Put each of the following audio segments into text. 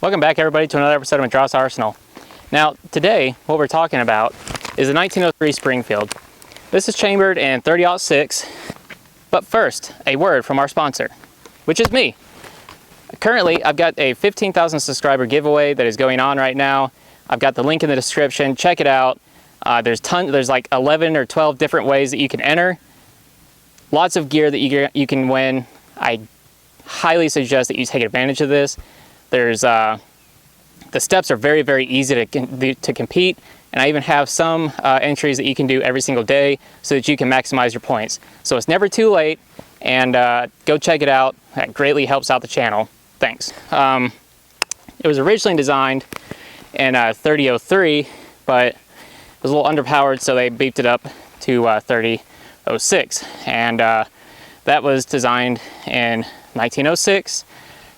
Welcome back, everybody, to another episode of Madras Arsenal. Now, today, what we're talking about is the 1903 Springfield. This is chambered in 30-06, but first, a word from our sponsor, which is me. Currently, I've got a 15,000 subscriber giveaway that is going on right now. I've got the link in the description. Check it out. There's like 11 or 12 different ways that you can enter. Lots of gear that you can win. I highly suggest that you take advantage of this. There's the steps are very, very easy to compete, and I even have some entries that you can do every single day so that you can maximize your points. So it's never too late, and go check it out. That greatly helps out the channel. Thanks. It was originally designed in 3003, but it was a little underpowered, so they beefed it up to 3006, and that was designed in 1906.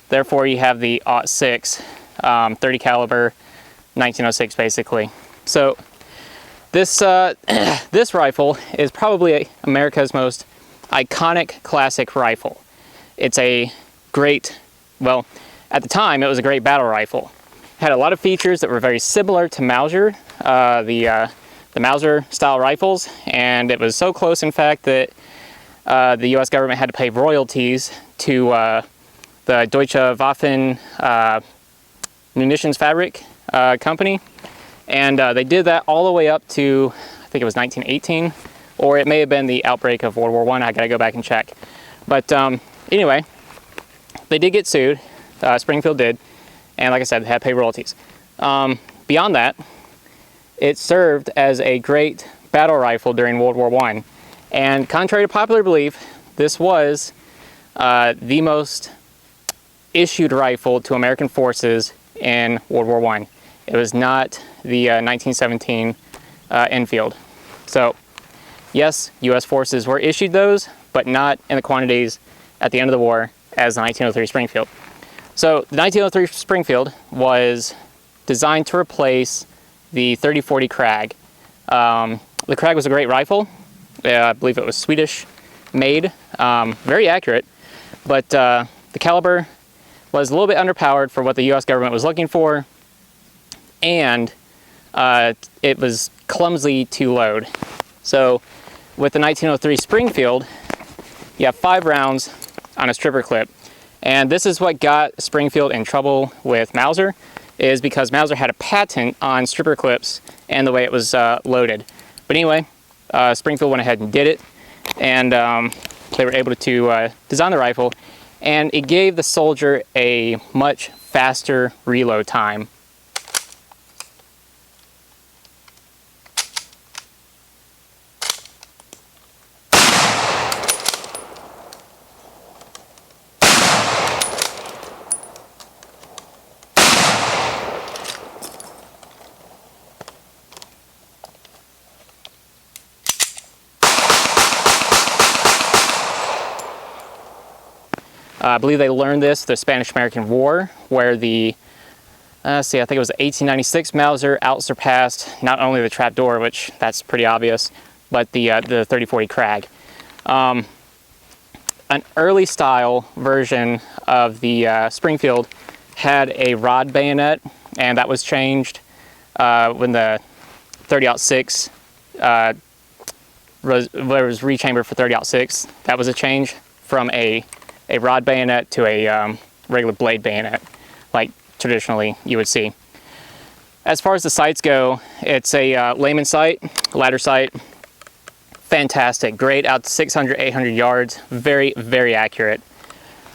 Therefore, you have the .06 30 caliber 1906 basically. So this this rifle is probably America's most iconic classic rifle. It's a great, well, at the time it was a great battle rifle. It had a lot of features that were very similar to Mauser, the Mauser style rifles, and it was so close, in fact, that the US government had to pay royalties to the Deutsche Waffen Munitionsfabrik company, and they did that all the way up to, I think it was 1918, or it may have been the outbreak of World War I. I gotta go back and check. But anyway, they did get sued. Springfield did, and like I said, they had to pay royalties. Beyond that, it served as a great battle rifle during World War I, and contrary to popular belief, this was the most issued rifle to American forces in World War I. It was not the 1917 Enfield. So yes, US forces were issued those, but not in the quantities at the end of the war as the 1903 Springfield. So the 1903 Springfield was designed to replace the 30-40 Krag. The Krag was a great rifle. I believe it was Swedish made, very accurate, but the caliber was a little bit underpowered for what the US government was looking for, and it was clumsy to load. So with the 1903 Springfield, you have 5 rounds on a stripper clip, and this is what got Springfield in trouble with Mauser, is because Mauser had a patent on stripper clips and the way it was loaded. But anyway, Springfield went ahead and did it, and they were able to design the rifle, and it gave the soldier a much faster reload time. I believe they learned this the Spanish-American War, where the, I think it was the 1896 Mauser outsurpassed not only the trapdoor, which that's pretty obvious, but the 30-40 Krag. An early style version of the Springfield had a rod bayonet, and that was changed when the 30-06 was rechambered for 30-06. That was a change from a rod bayonet to a regular blade bayonet, like traditionally you would see. As far as the sights go, it's a layman sight, ladder sight. Fantastic, great out to 600, 800 yards, very, very accurate.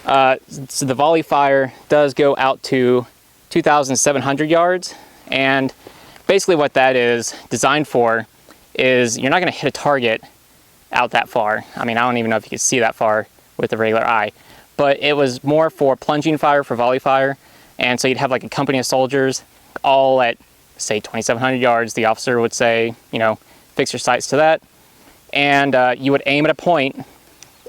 So the volley fire does go out to 2,700 yards, and basically what that is designed for is you're not going to hit a target out that far. I mean, I don't even know if you can see that far with the regular eye, but it was more for plunging fire, for volley fire, and so you'd have like a company of soldiers all at, say, 2,700 yards. The officer would say, you know, fix your sights to that, and you would aim at a point,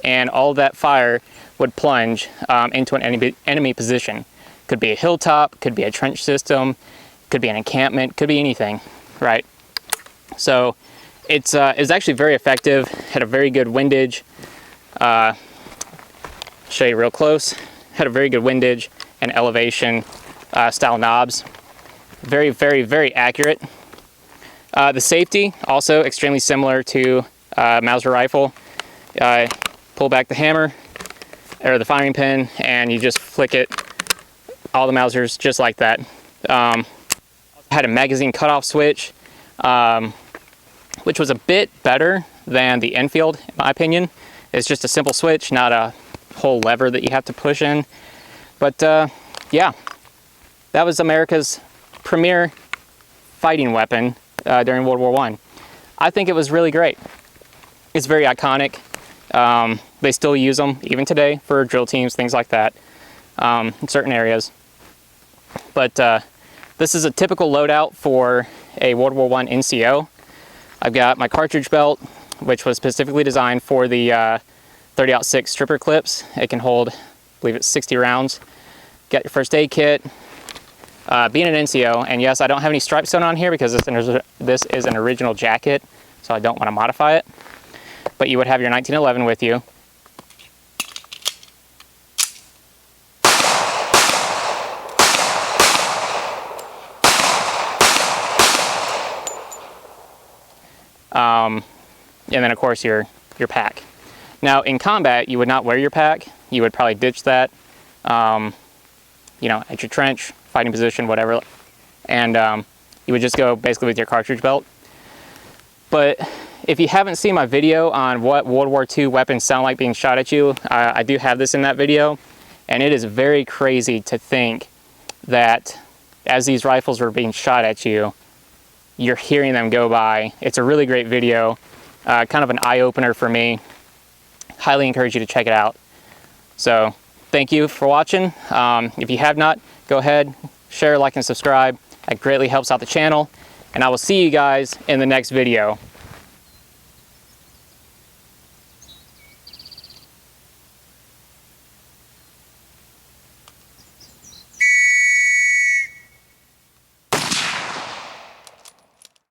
and all that fire would plunge into an enemy position. Could be a hilltop, could be a trench system, could be an encampment, could be anything, right? So it's actually very effective, had a very good windage. Show you real close. Had a very good windage and elevation. style knobs. Very, very, very accurate. The safety, also extremely similar to Mauser rifle. Pull back the hammer, or the firing pin, and you just flick it. All the Mausers just like that. Had a magazine cutoff switch, which was a bit better than the Enfield, in my opinion. It's just a simple switch, not a whole lever that you have to push in. But yeah, that was America's premier fighting weapon during World War I. I think it was really great. It's very iconic. They still use them even today for drill teams, things like that, in certain areas. But this is a typical loadout for a World War I NCO. I've got my cartridge belt, which was specifically designed for the 30-06 stripper clips. It can hold, I believe it's 60 rounds. Got your first aid kit. Being an NCO, and yes, I don't have any stripes sewn on here because this is an original jacket, so I don't want to modify it. But you would have your 1911 with you. And then of course your pack. Now in combat, you would not wear your pack. You would probably ditch that, you know, at your trench, fighting position, whatever. And you would just go basically with your cartridge belt. But if you haven't seen my video on what World War II weapons sound like being shot at you, I do have this in that video. And it is very crazy to think that as these rifles were being shot at you, you're hearing them go by. It's a really great video, kind of an eye-opener for me. Highly encourage you to check it out. So thank you for watching. If you have not, go ahead, share, like, and subscribe. That greatly helps out the channel. And I will see you guys in the next video.